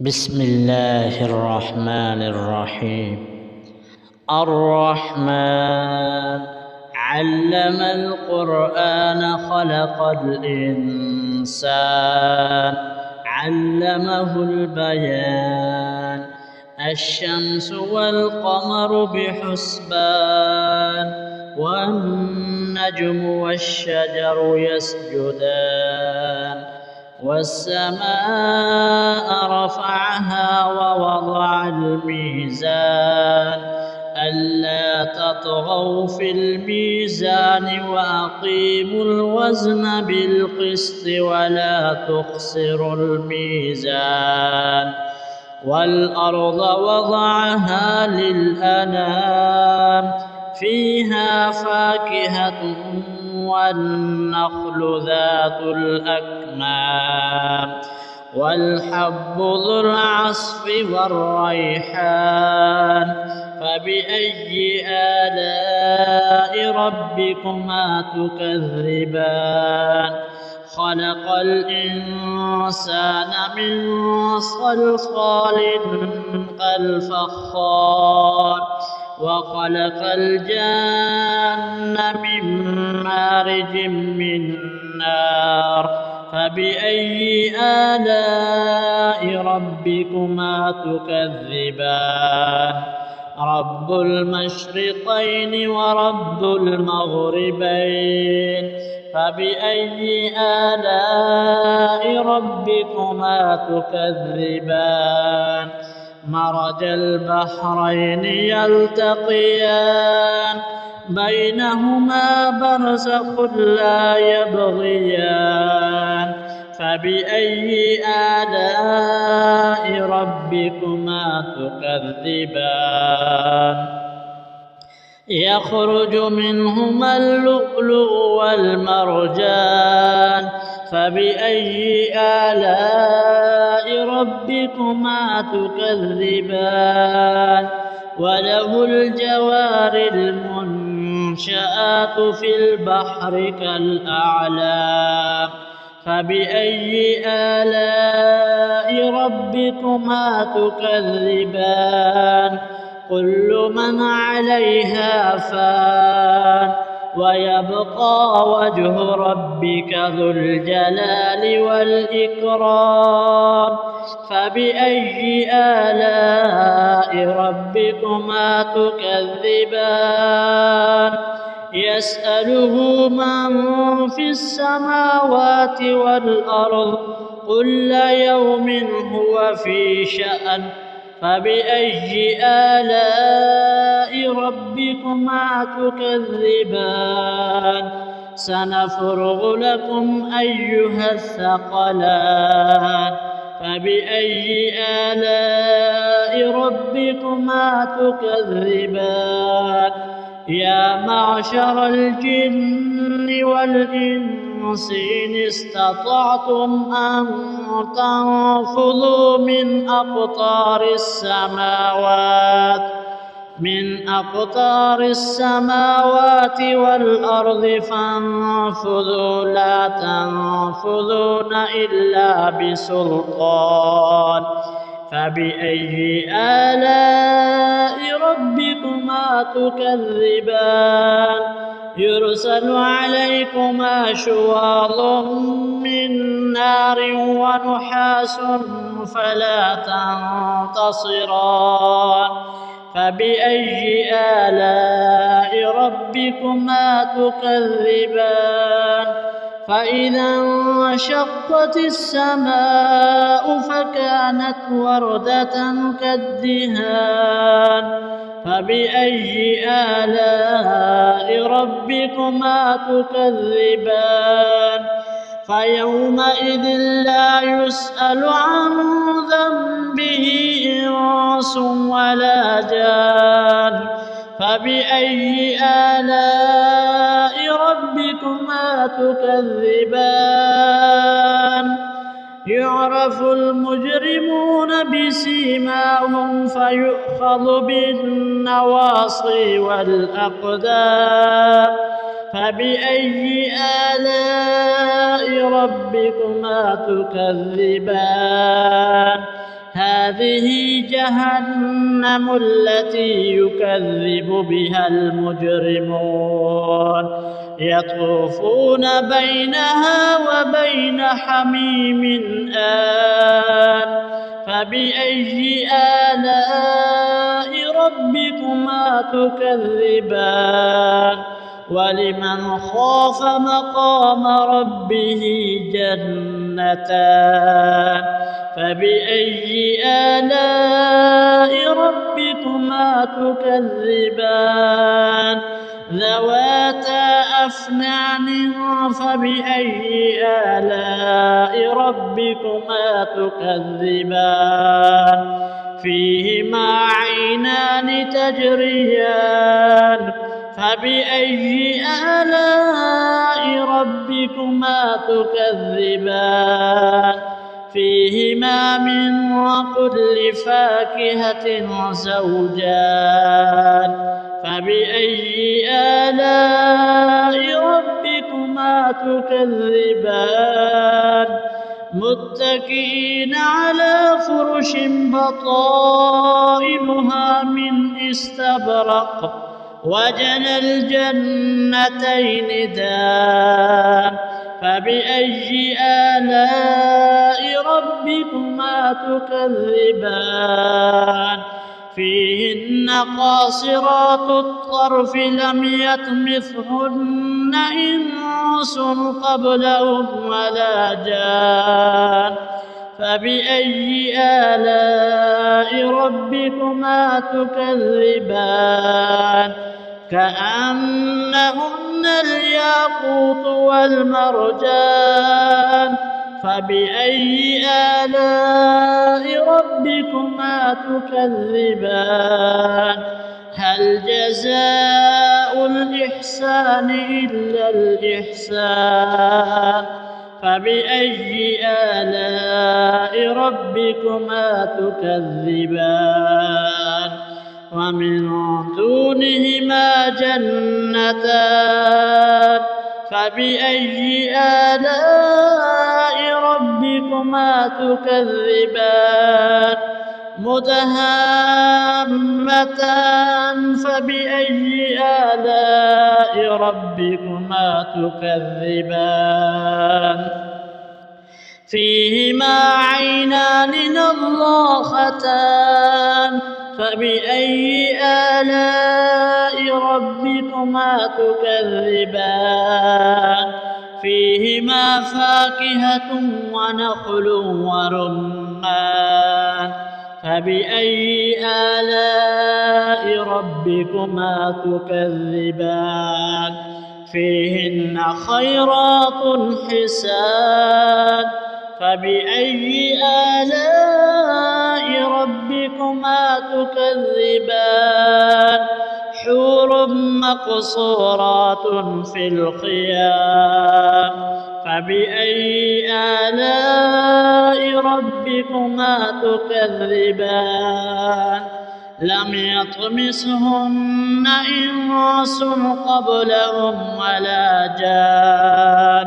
بسم الله الرحمن الرحيم. الرحمن علم القرآن خلق الإنسان علمه البيان. الشمس والقمر بحسبان والنجم والشجر يسجدان. والسماء رفعها ووضع الميزان ألا تطغوا في الميزان وأقيموا الوزن بالقسط ولا تخسروا الميزان. والأرض وضعها للأنام فيها فاكهة والنخل ذات الأكمام والحب ذو العصف والريحان. فبأي آلاء ربكما تكذبان؟ خلق الإنسان من صلصال كالفخار وخلق الجان من مارج من نار. فبأي آلاء ربكما تكذبان؟ رب المشرقين ورب المغربين. فبأي آلاء ربكما تكذبان؟ مرج البحرين يلتقيان بينهما برزخ لا يبغيان. فبأي آلاء ربكما تكذبان؟ يخرج منهما اللؤلؤ والمرجان. فبأي آلاء ربكما تكذبان؟ وله الجوار المنشآت في البحر كالأعلام. فبأي آلاء ربكما تكذبان؟ كل من عليها فان ويبقى وجه ربك ذو الجلال والإكرام. فبأي آلاء ربكما تكذبان؟ يسأله من في السماوات والأرض كل يوم هو في شأن. فبأي آلاء ربكما تكذبان؟ سنفرغ لكم أيها الثقلان. فبأي آلاء ربكما تكذبان؟ يا معشر الجن والإنس إن استطعتم أن تنفذوا من أقطار السماوات والأرض فانفذوا لا تنفذون إلا بسلطان. فبأي آلاء ربكما تكذبان؟ يرسل عليكما شواظ من نار ونحاس فلا تنتصران. فبأي آلاء ربكما تكذبان؟ فإذا انشقت السماء فكانت وردة كالدهان. فبأي آلاء ربكما تكذبان؟ فيومئذ لا يسأل عن ذنبه إنس ولا جان. فبأي آلاء ربكما تكذبان؟ يعرف المجرمون بسيماهم فيؤخذ بالنواصي والأقدام. فبأي آلاء ربكما تكذبان؟ هذه جهنم التي يكذب بها المجرمون يطوفون بينها وبين حميم آن فبأي آلاء ربكما تكذبان ولمن خاف مقام ربه جنتان فبأي آلاء ربكما تكذبان ذواتا أفنان فبأي آلاء ربكما تكذبان فيهما عينان تجريان فبأي آلاء ربكما تكذبان فيهما من كل فاكهة زوجان فبأي آلاء ربكما تكذبان متكئين على فرش بطائنها من استبرق وجنى الجنتين دان فبأي آلاء ربكما تكذبان فيهن قاصرات الطرف لم يطمثهن إنس قبلهم ولا جان فبأي آلاء ربكما تكذبان كأنهن الياقوت والمرجان فبأي آلاء ربكما تكذبان هل جزاء الإحسان إلا الإحسان فبأي آلاء ربكما تكذبان ومن دونهما جنتان فبأي آلاء ربكما تكذبان مدهامتان فبأي آلاء ربكما تكذبان فيهما عينان نضاختان فبأي آلاء ربكما تكذبان فيهما فاكهة ونخل ورمان فبأي آلاء ربكما تكذبان فيهن خيرات حسان فبأي آلاء ربكما تكذبان حور مقصورات في الخيام فبأي آلاء ربكما تكذبان لم يطمسهن إنس قبلهم ولا جان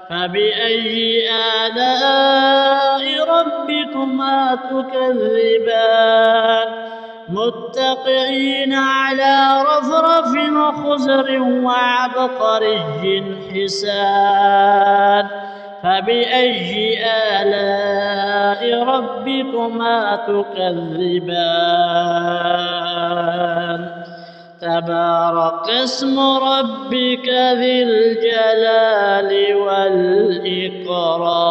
فبأي آلاء ربكما تكذبان متكئين على رفرف خضر وعبقري حسان فبأي آلاء ربكما تكذبان تبارك اسم ربك ذي الجلال والإكرام